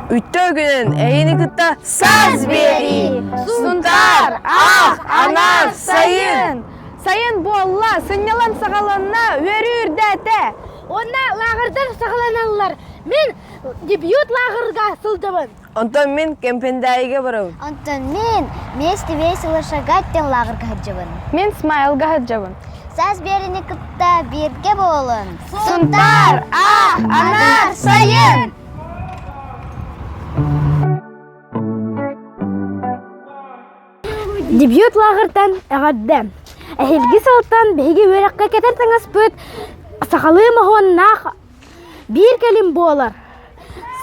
Үттөгүнен эйини кытта саз бери. Сунтар, ах, ана, сайын. Сайын болла, сынялан сағаланна өрүр дәте. Онна лағырдар сағаланалар. Мен дебют лағырға сылдымын. Онтон мен кемпендайге барабын. Антон мен вместе весело шагать тен лагерга хаджабын. Мен смайлға хаджабын. Саз берини кытта бирге болын. Сунтар, ах, ана, сайын. Дебют лагыртан әғаддам. Әхелгі салтан бәйге өрәққа кетер таңас бұд. Сақалы мағуаннақ бір кәлім болар.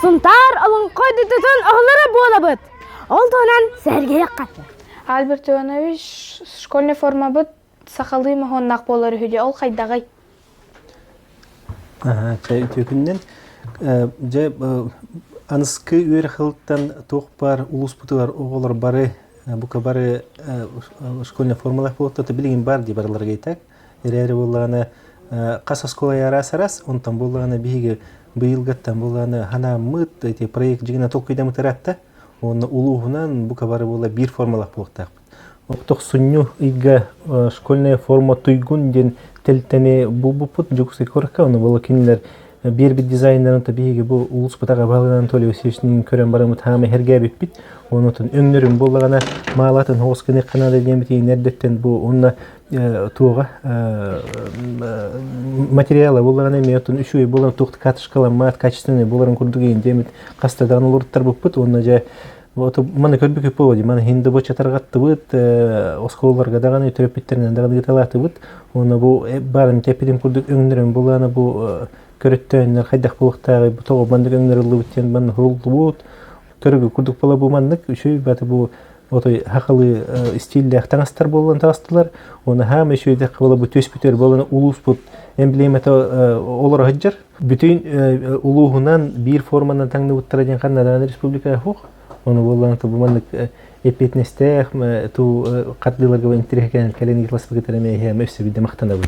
Сунтар алын қойды тұтын ағылары бола бұд. Ол тұғынан сәргере қатты. Альберт Иванович школьный форма бұд. Сақалы мағуаннақ болар үйде. Ол қайдағай? Төкіннен анысқы өр қылттан тоқ бар, ұлыс бұтылар оғылар бары Бука бары школьный формалах болот, билигин бар ди барларга айтак. Эрери болланы каса школа ярас, он там болланы биги быйылгаттан болланы хана мыт эти проект жигина толкуйда мытаратта. Он улугунан бука бары болла бир формалах болоктак. Окток сунню ига школьная форма туйгун ден телтене бубупут жуксы корка, он болла кинилер bir dizaynerın tabii ki bu ulus batağa bağlanan toli ösüsünün kören barımı tamamı herge bipbit. Onun için öngörüm bolağına malatın hoskını kanada diyen bitiği nerdetten bu onunla tuğa materyala bolağına meyotun üşüyü bolağına tuğdu katışkalan maat kaçtığını bolağın kurduğu gibi demit kastadan olurtlar buput. Onunla ja Mana körbük öpüyordu. Mana hindi boça targattı bud, oskolarga dağını törüp bitlerine dağını gıtalatı bud. Ona bu barın tepedim kurduk öngörüm bolağına bu körüttönler haydak buluqtagı bu toğu bandık öngörülü bitten ban huruldu bud. Körügü kurduk bola bu mandık üşüy batı bu otoy haqalı stilde aqtanastar bolan tağıstılar. Ona ham üşüyde bola bu töspütör bolana ulus bud emblemata olar hajjar. Bütün uluğunan bir formandan tangdı buttarajan Kanada Respublika hoq. Onu bollan tu bumanlık epetnesteh tu qatdilarga intireken kaleni klasifikatoreme hem ösebide maqtana bu.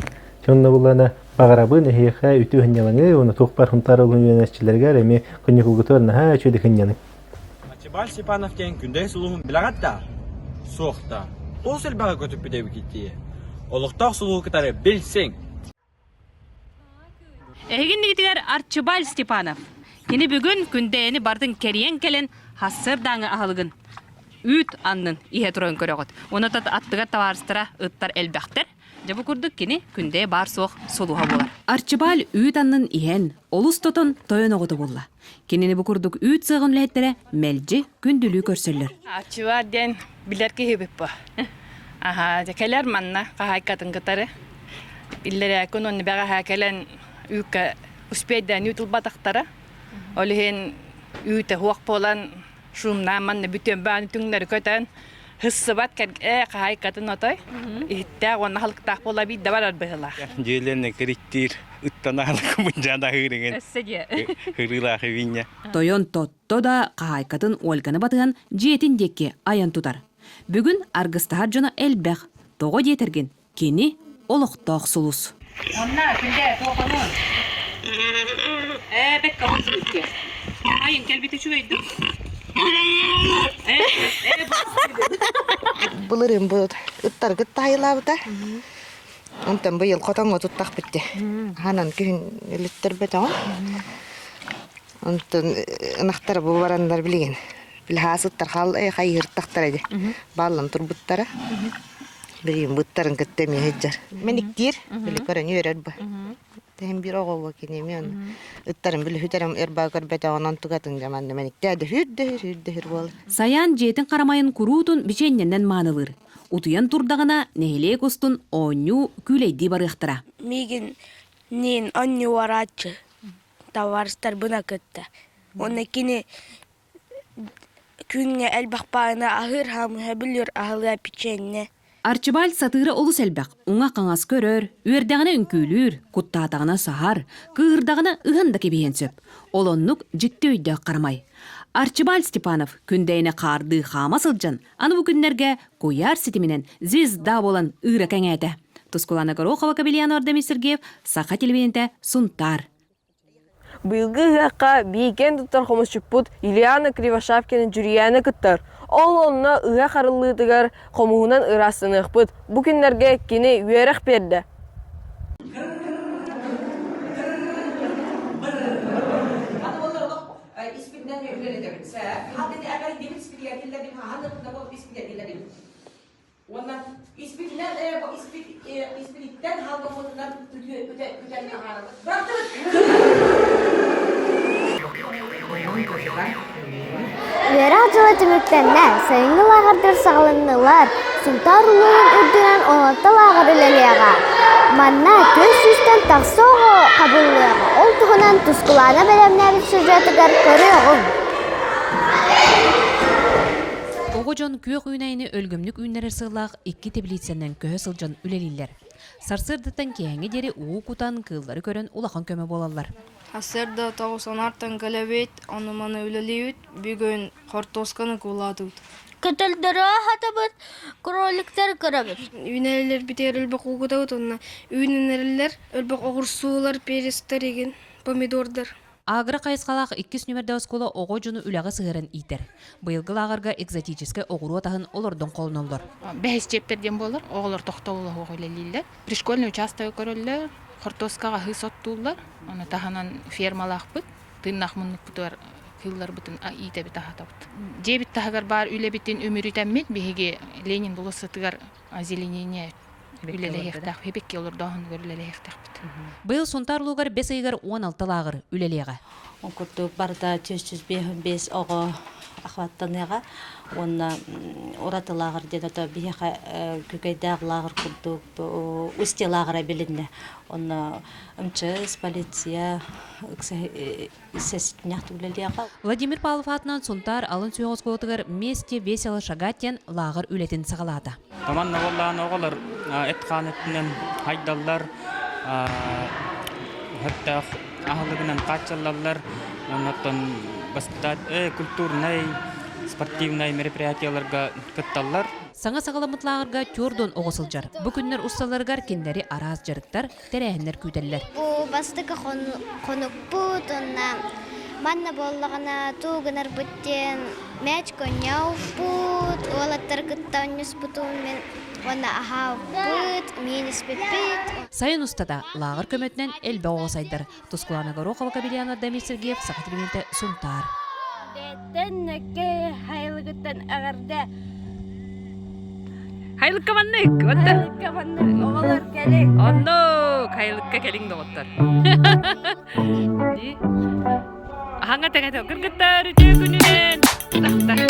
Şonna bollana bagarabı nehiha ütü hınyalanı onu toqpar huntar olun yöneticilerge reme konyakulgutorna ha çöde hınyanı. Archibald Stepanov'ken günde suluğun bilagatta soğukta. O selbaga götüp bidebi gitti. Oluqtaq suluğu kıtarı bilsin. Эгиннигитигер Арчибаль Степанов. Кини бүгүн күндээни бардын кериен келен хассыр даңы ахалыгын. Үт аннын ihe туран көрөгөт. Онотат аттыга таварыстыра ыттар элбэхтер. Жабы курдук кини күндээ бар соох солуха болар. Арчибаль үт аннын иhen олус тотон тойоноготу болла. Кинини бу курдук үт сыгын лэхтере мелжи күндүлүү көрсөллөр. Арчибаль ден билерки хебип ба. Аха, келер манна кахайкатын кытары. Биллере экономи бага хакелен үкө успейден ютулбатактара. Олихен үйте хуак болан шумна манна бүтен бааны түңнөр көтөн хыссыбат кахайкатын отой. Иттэ онна халыктак бола бидде барар быхыла. Желерне криттир ыттанарлык мынжада хырыгын. Эссеге. Хырыла хывиня. Тойон тотто да кахайкатын олганы батыган жетин декке аян тутар. Бүгүн аргыстахар жона элбэх того детерген кени олоқтоқ сулус. Онна күнде тоқонун. Бек кабылсызке. Айын келбите чуйду. Булырым бу ыттар гыттайылабыта. Онтан быйыл котонго туттак битти. Ханан күн элиттер бетон. Онтан ынактар бу барандар билген. Билхасыттар хал хайыртактар эди. Баллан турбуттара. Билген буттарын кеттеми хеджар. Мениктир били көрөн үйрөр бу. Hem bir oğul kinemiyon. Ittaren bil hüterim erbağır betağından tugatın jamandı menikte de hür bol. Саян жетин карамайын курутун биченнен маанылыр. Утуян турдагына нехиле кустун оню күлейди барыктыра. Мигин нин оню варачы. Таварстар бына кытта. Оны кини күнгө элбакпаына ахыр хамы билер ахыла печенне. Арчибаль сатыры олус элбак, уңа қаңас көрөр, үйердағына үнкүйлүр, куттаатағына сахар, кыырдағына ыганда кебейен сөп. Олоннук житті өйді қармай. Арчибаль Степанов күндейіне қарды қама сылжан, аны бұл күннерге қояр сетімінен звезда болан ыра кәңәді. Тұскуланы Горохова Кабелиян Ордемир Сергеев, Саха телевидениеде Сунтар. Быйылгы ыгаққа бейкен туттар хомусчуппут Ильяна Кривошапкина жүрияны кыттар. Ол онна ыгақ арыллыдыгар хомуынан ырасыныqпыт. Бу күннерге кини үйерек берді. Үйерек жылы түміктенне сайынғы лағырдыр сағылынылар. Сунтар ұлығын үрдінен 16 лағыр үлелеға. Манна көз сүстен тақсы оғы қабылыға. Ол тұғынан тұскыланы бәлемнәбіт сюжетігер көрі оғын. Оғожон күйек үйнайыны өлгімлік үйнері сылақ 2 теблиценен көе сылжан үлелілер. Сарсырдыттан кейінгі дері уы кутан кыллары көрін улақан көмі болалар. Асырда тауысанартан кәләбет, аныманы үлелеуіт, бүгін қартосканы куладуд. Көтілдірі хатабыт, кроликтер көрабыт. Үйнелер бітер үлбіқ уғыдауд, онна үйнелерлер үлбіқ оғырсуылар перестер еген помидордар. Агры қайысқалақ 2 нөмірді оскола оғы жүні үләғі сығырын итер. Бұйылғы лағарға экзотическі оғыру атағын олардың қолын олар. Бәйіз жептерден болар, оғылар тоқтаулы оғылелілер. Пришкольный участок көрілі, қортоскаға хыз оттулар. Оны тағанан фермалақ бұд, тыннақ мұнық бұтыр кыллар бұтын иті біт ағата бұд. Жебіт тағығар бар үлі біттен өмір үтәммет, бейге Ленин бұлы сытығар озеленение үлелеғектақ, хебекке олар дағын көрілелеғектақ бұд. Бұл сонтарлуғар 5 айғар 16 лағыр үлелеға. Онкурдук барда 405 оғы ахваттаныға, онна оратылагыр деді бияқа көкейдағы лағыр күрдук, үсте лағыра білінді. Онна МЧС, полиция, сәсітіняқты үлелеға. Владимир Павлов атынан сонтар алын сүйоғыз қолтығыр месте весело шагаттен лағыр үлетін сағалады. Таманна боллан оғылар этқанеттінен хайдаллар, хатта ахылығынан қачалалар, оннаттан бастат культурный, спортивный мероприятияларға кытталлар. Саңа сағаламытлағырға түрдон оғысылжар. Бүкіннер ұсталарғар кендері араз жарықтар, тәрәхінлер күйтелілер. Бұл бастықы қонық бұд, онна манна боллағына туғынар бұттен мәч көняу бұд, олаттар күттан нүс бұтумен, онна ахау бұд, менес беппет. Сайын ұстада лағыр көметінен әлбі оғысайдар. Тұскуланы Горохова Кабелияна Дамир Сергеев, Сақатилименті Сунтар. Тәннәке хайлығыттан ағарда. Хайлыққа маннык, отта? Хайлыққа маннык, оғалар кәлек. Онно, хайлыққа кәлің доғыттар. Аңа тәңәті күргіттар, үте күнінен. Одай.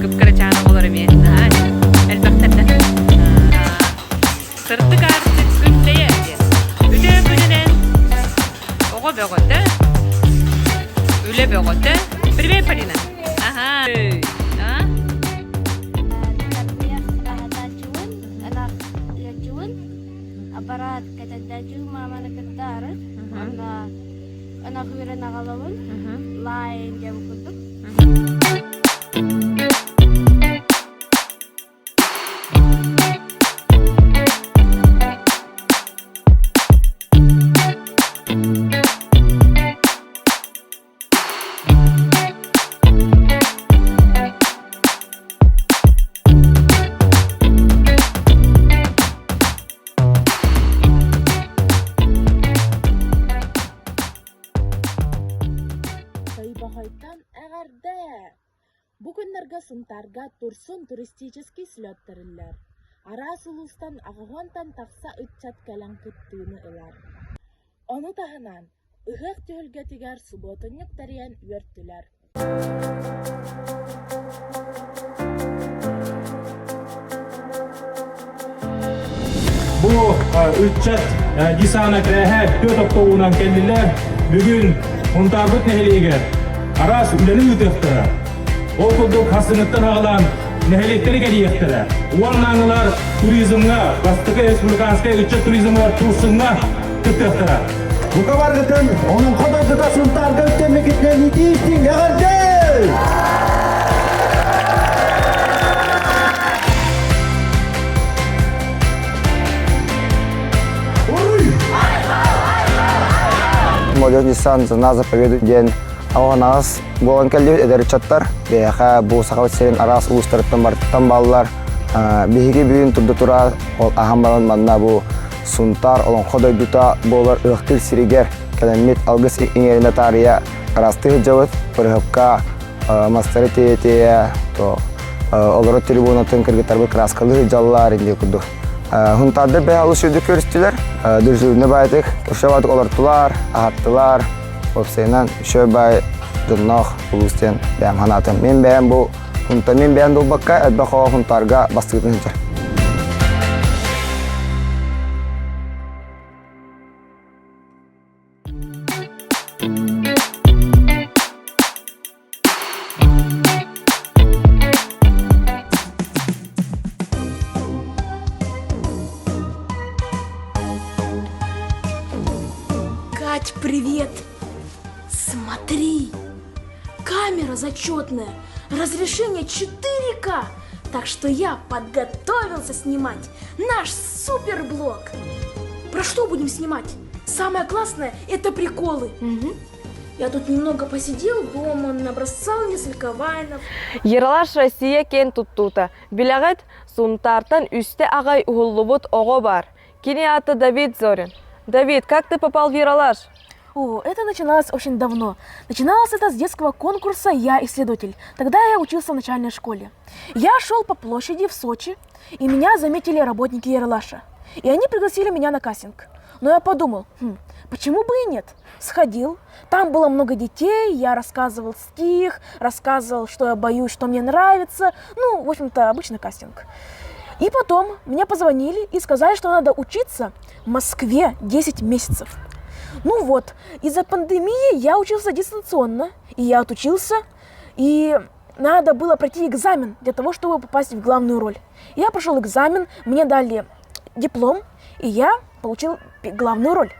Күп-күрі чағына олар емен. Әлбәқтәрді. Сырты қарсы күндейе. Үте күнінен. Оғы бөғыты. Үлі бөғыты. Привет, Полина. Ага. Аппарат кәтәдәжу маманы кәттары. Ана хүйрен ағалауын. Лайын дем күдік. Бүгіннерге сунтарға турсун туристический слөттірілер. Ара сулустан ағығантан тақса үтчат кәлін күттіні ылар. Оны тағынан ұғық түйілге тігер субботынық тәрен өрттілер. Bu ücret gisana krehe tötoktoğunan kendiler bugün muntarbıt nehliğe aras üleni yütüktüre. Okulduk hasınıktan ağılan nehlikleri geliyektiler. Uanlanılar turizmga, bastıkı respublikanskaya ücret turizmga tursunga kütüktüre. Мукаваргытын, оның қодайдыда сұнтарға өттемекетінен итейістің яғарды! Молодежь Нисан на заповеду день. А у нас болон келди эдерчаттар. Беха бу сахават серин арас улустарыттан барыттан баллар. Беги бүгүн турду тура ол ахамбалан манна бу сунтар олон ходой дута болар ыктыл сиригер. Калемит алгыс иңеринде тария арасты жабыт. Пырхапка мастер тете то олоро трибунатын кыргытарбы краскалы жаллар инде куду. Хунтарды бәялы сөйді көрістілер. Дүрзіліне бәйдік, үші олартылар, ағаттылар. Опсайынан үші бәй дүннақ ұлыстен бәйім ханатын. Мен бәйім бұл хунта, мен бәйім бұл баққа әдбә қоға хунтарға бастығытын жүр. Кать, привет! Смотри! Камера зачетная, разрешение 4К. Так что я подготовился снимать наш суперблог. Про что будем снимать? Самое классное – это приколы. Я тут немного посидел дома, набросал несколько вайнов. Ералаш Россия кен туттута. Билягет сунтартан үсте агай угуллубут ого бар. Кини аты Давид Зорин. Давид, как ты попал в Ералаш? О, это начиналось очень давно. Начиналось это с детского конкурса «Я исследователь». Тогда я учился в начальной школе. Я шел по площади в Сочи, и меня заметили работники Ералаша. И они пригласили меня на кастинг. Но я подумал, почему бы и нет? Сходил, там было много детей, я рассказывал стих, рассказывал, что я боюсь, что мне нравится. Ну, в общем-то, обычный кастинг. И потом мне позвонили и сказали, что надо учиться в Москве 10 месяцев. Ну вот, из-за пандемии я учился дистанционно, и я отучился, и надо было пройти экзамен для того, чтобы попасть в главную роль. Я прошел экзамен, мне дали диплом, и я получил главную роль.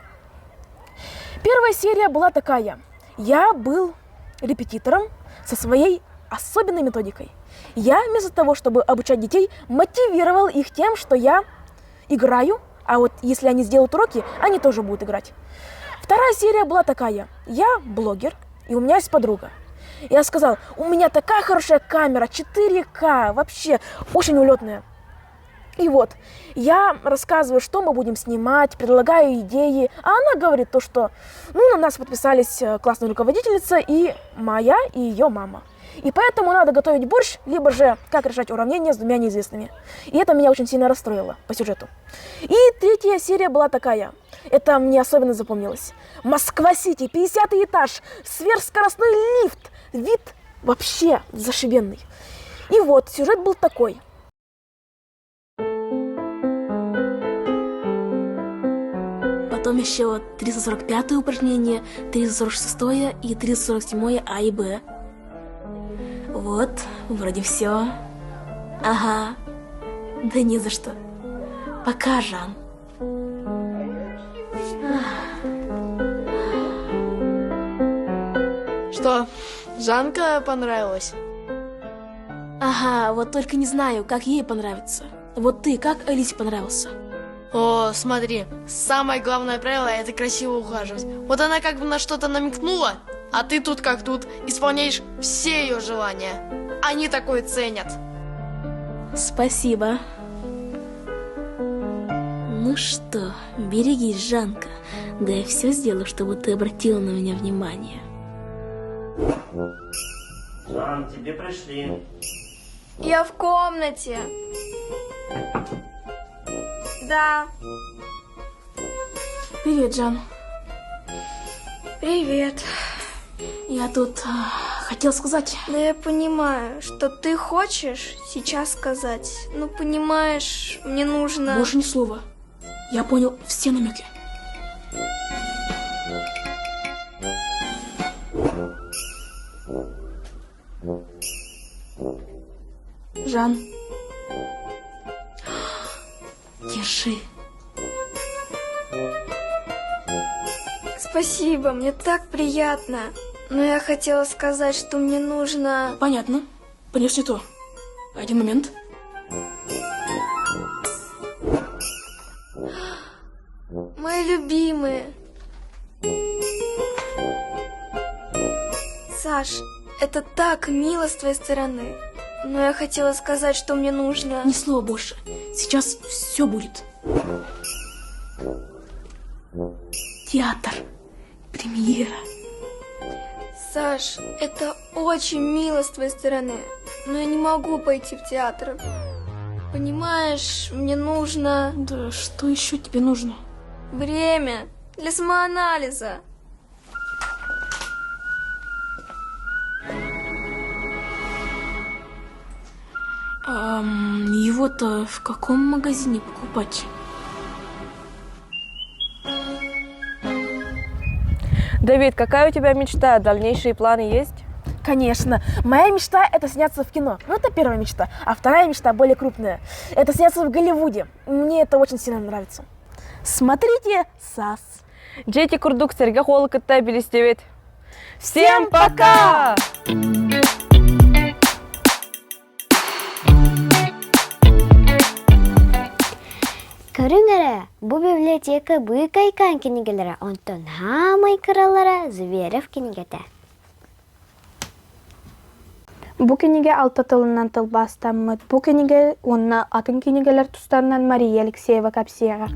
Первая серия была такая. Я был репетитором со своей особенной методикой. Я вместо того, чтобы обучать детей, мотивировал их тем, что я играю, а вот если они сделают уроки, они тоже будут играть. Вторая серия была такая. Я блогер, и у меня есть подруга. Я сказал, у меня такая хорошая камера, 4К, вообще очень улетная. И вот, я рассказываю, что мы будем снимать, предлагаю идеи, а она говорит то, что на нас подписались классная руководительница и моя, и ее мама. И поэтому надо готовить борщ, либо же как решать уравнения с двумя неизвестными. И это меня очень сильно расстроило по сюжету. И третья серия была такая. Это мне особенно запомнилось. Москва-Сити, 50-й этаж, сверхскоростной лифт. Вид вообще зашибенный. И вот, сюжет был такой. Потом еще 345-е упражнение, 346-е и 347-е А и Б. Вот, вроде все. Ага. Да не за что. Пока, Жан. Что, Жанка понравилась? Ага, вот только не знаю, как ей понравится. Вот ты, как Алисе понравился? О, смотри, самое главное правило – это красиво ухаживать. Вот она как бы на что-то намекнула, а ты тут как тут исполняешь все ее желания. Они такое ценят. Спасибо. Ну что, берегись, Жанка. Да я все сделаю, чтобы ты обратила на меня внимание. Жан, тебе пришли. Я в комнате. Да. Привет, Жан. Привет. Я тут хотел сказать. Да я понимаю, что ты хочешь сейчас сказать. Ну, понимаешь, мне нужно... Больше ни слова. Я понял все намеки. Жан. Держи. спасибо, мне так приятно. Но я хотела сказать, что мне нужно... Понятно. Понес не то. Один момент. Мои любимые. Саш, это так мило с твоей стороны. Но я хотела сказать, что мне нужно... Ни слова больше. Сейчас все будет. Театр. Премьера. Саш, это очень мило с твоей стороны. Но я не могу пойти в театр. Понимаешь, мне нужно... Да что еще тебе нужно? Время для самоанализа. Его-то в каком магазине покупать? Давид, какая у тебя мечта? Дальнейшие планы есть? Конечно. Моя мечта – это сняться в кино. Ну, это первая мечта. А вторая мечта более крупная. Это сняться в Голливуде. Мне это очень сильно нравится. Смотрите САС. Дети курдук серге холы кытта билистебет. Всем пока! Көрүңөрө, бу библиотека быйык айкан кенигелери, онтон хамай кыралары Зверев кенигете. Бу книге 6 тылынан тылбастаммыт. Бу книге онна атын книгелер тустарынан Мария Алексеева капсияга.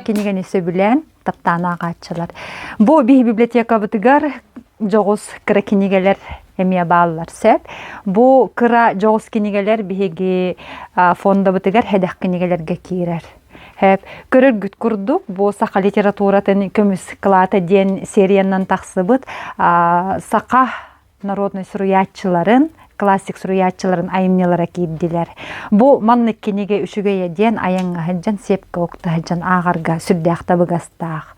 Кенигени сөбүлен таптана агачылар. Бу библиотека бытыгар жогус кыра кенигелер эмие баалар сөп. Бу кыра жогус кенигелер биги фонда бытыгар хедах кенигелерге кирер. Хеп көрөргүт курдук бу сака литературатын көмүс кылата ден сериянан таксыбыт сака народный суруятчыларын классик суруятчыларын айымнелара кийдилер. Бу манны кенеге үшүгөйе ден аяңга хаджан сепке окта хаджан агарга сүрдәхта быгастах.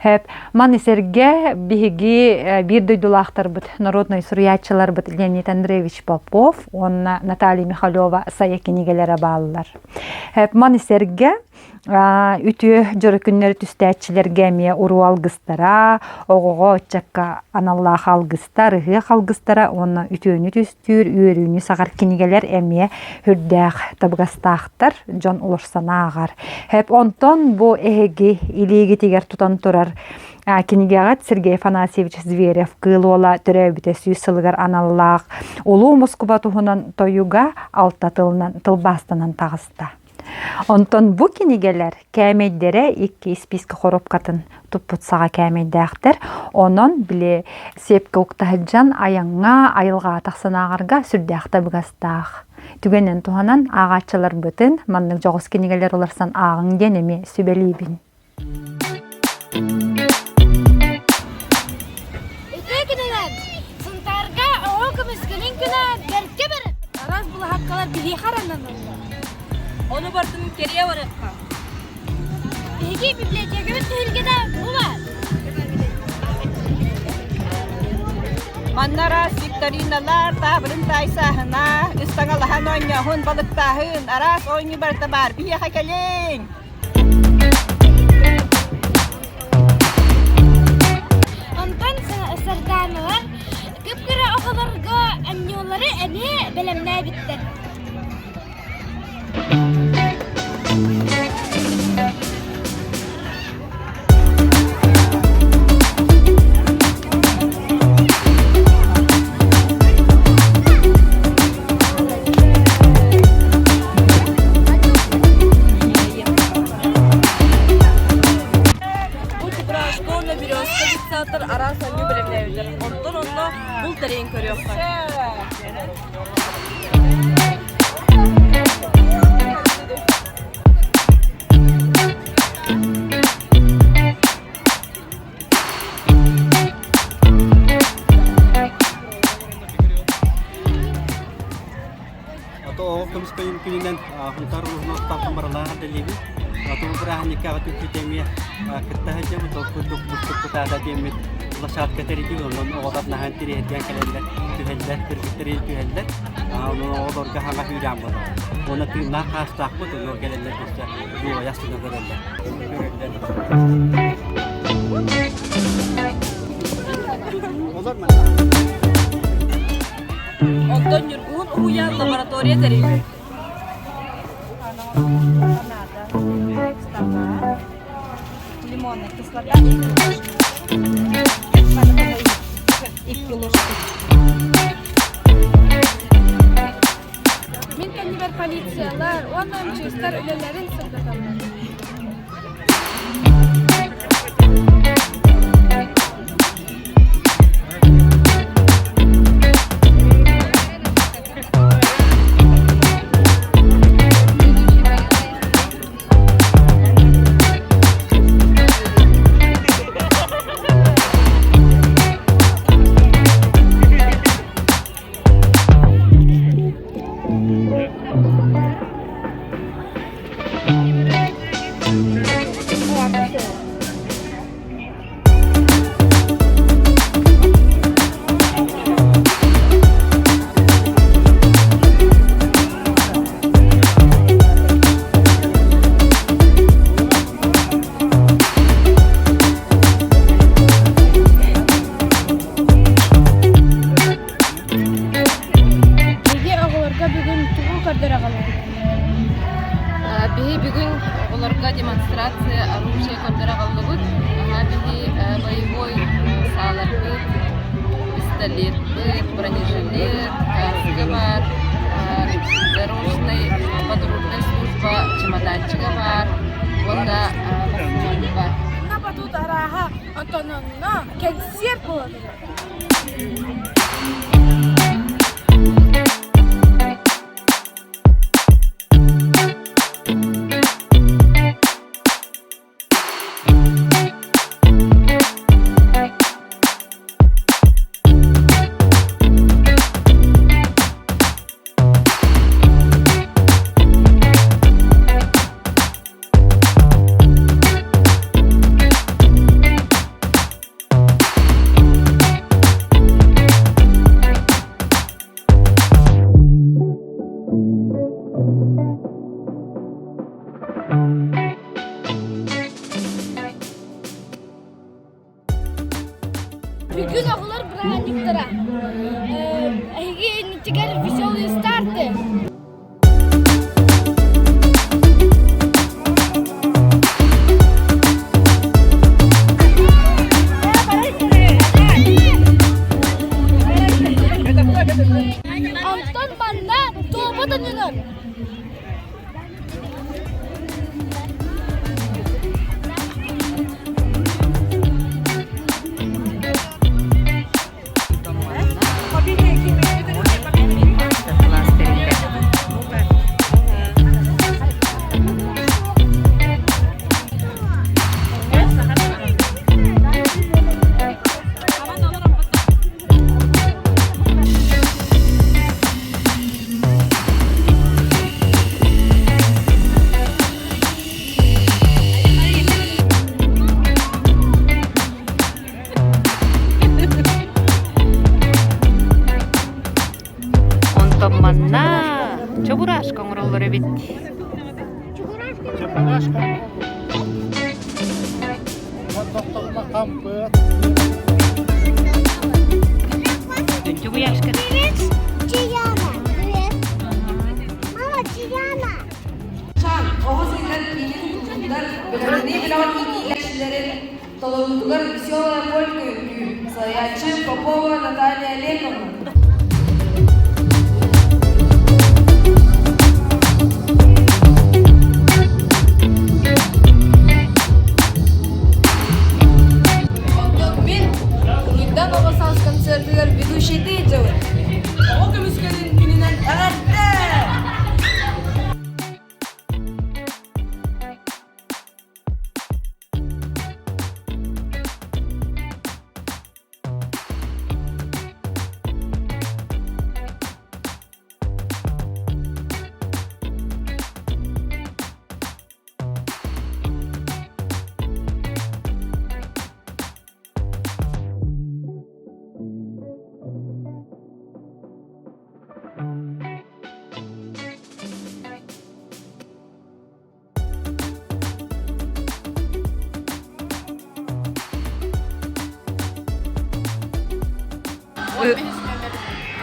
Хеп манны серге биги бир дойдулахтар бут народный суруятчылар бут Леонид Андреевич Попов, онна Наталья Михалева сая кенегелere баалар. Хеп манны серге үтү жөрө күннөр түстәчилерге ме уру алгыстара, огого чакка аналлах алгыстар, ыгы алгыстара, онна үтүнү түстүр, үйөрүүнү сагар кинигелер эме хүрдәх табгастахтар, жон улурсана агар. Хеп онтон бу эги илиги тигер тутан турар кинигагат Сергей Афанасьевич Зверев кылола төрөбүтө сүйсылгар аналлах, улуу Москва туһунан тоюга алта тылынан тылбастанан тагыста. Онтон бу кинигелер кәмейдере икки списка хоропкатын туппутсага кәмейдәхтер, онон биле сепке уктахаджан аяңга айылга таксанаарга сүрдәхтә быгастах. Түгенен туһанан агачылар бытын маннык жогус кинигелер оларсан агың денеме сүбелибин. Сунтарга оокымыскелин күнә берке бер. Араз бул хаккалар били хараннан. Onu bardın geriye varıqqa. Peki bibliotekimiz tühülgede bu var. Manlara Viktorinalar tabırın taysahına, üstangalahan oynahun balıktahın, aras oyunu bartabar, biya hakelin. Ondan sana ısırdanlar, kıpkıra okalarga anyoları emi belemne bitti. Школна березка, диктатор, арас аню белемневдер. Онтон бул терен көрөкка. Atau kami sepengen pindah huntar rumah tak kembaran dari Atubra nikah tu kita mi kita aja betul betul betul kita ada di mit lasat kita itu non orang nah nanti dia yang kalian tu hendak kita itu hendak non orang kah nggak hidup apa orang tu nak khas tak betul non kalian bisa dua ya sudah kalian Ondan yurgun uya laboratoriya terima. Лимонная кислота и ложки. Мен кенибер полициялар, onun чистар өлелерин сырдаталар. Бүгін оларға демонстрация оружия көрдіре қалдығыд. Боевой сағалар бұд, пистолет бұд, бронежилет, каска бар, дорожный патрульная служба, чемоданчика бар, онда басманы бар. Нападут араға антононна концерт болады. Bütün okullar bıraktıklara. Ничего веселые старты. Антон банда тоба таныныр. Манна чобурашка оңроллары бит. Чобурашка. Чияна. Мама, Чияна. Şan, oğuz iller ilgili tutumlar, belirli bilan iyileştilerin Толодугар веселая полька, Саячи Попова Наталья Олеговна. Концертler ведущий диджей. O gümüşlerin gününden ağattı.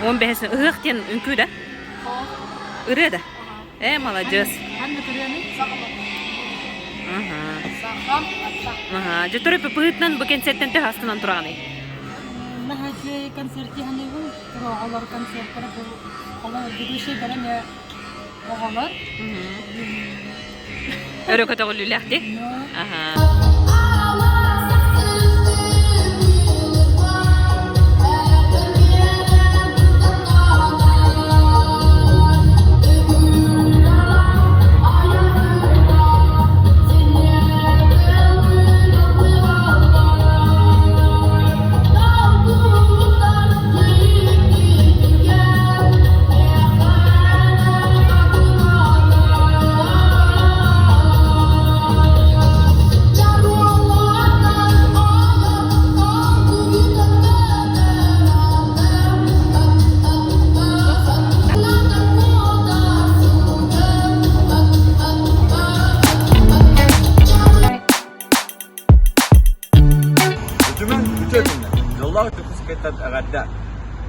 15 ыхтен үнкү да. Ыры да. Молодец. Ага, жотор пыпытнан бу концерттен те хастынан турганы. Мәхәҗе концерты һәнегү, алар концертлары бу алар бирүше берәне огалар. Өрөкөтө гүлләхте. Ага.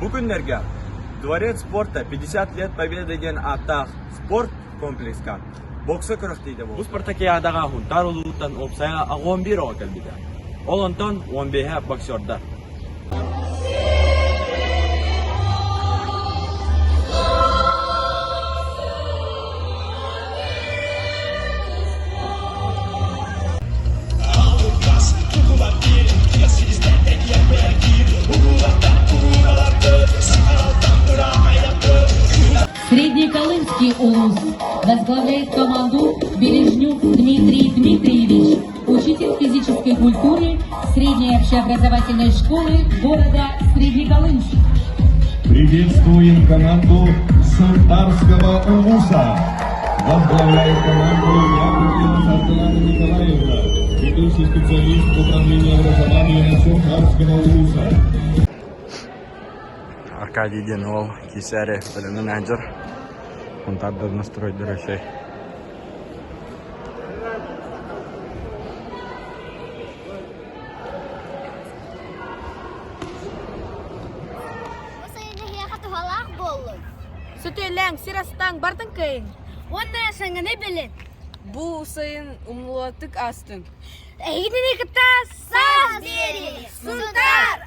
Бүгүннәргә Дворец спорта 50 лет победы деген аттах спорт комплекска боксы көрөктейді бұл. Бұл спартакиадаға хунтар улуттан опсая 11 оға кәлбеді. Ол онтон 15 боксердар. Среднеколымский улус возглавляет команду Бережнюк Дмитрий Дмитриевич, учитель физической культуры средней общеобразовательной школы города Среднеколымск. Приветствуем команду Сунтарского улуса. Возглавляет команду Якубина Салтана Николаевна, ведущий специалист управления образования Сунтарского улуса. Аркадий Денол, Кисаре, менеджер. Он так давно строит дурачей. Сөтеләң, сирастан бардың кайын. Онна саңа не белет? Бу сайын умлатык астын. Әйдіне кітта саз бері. Сунтар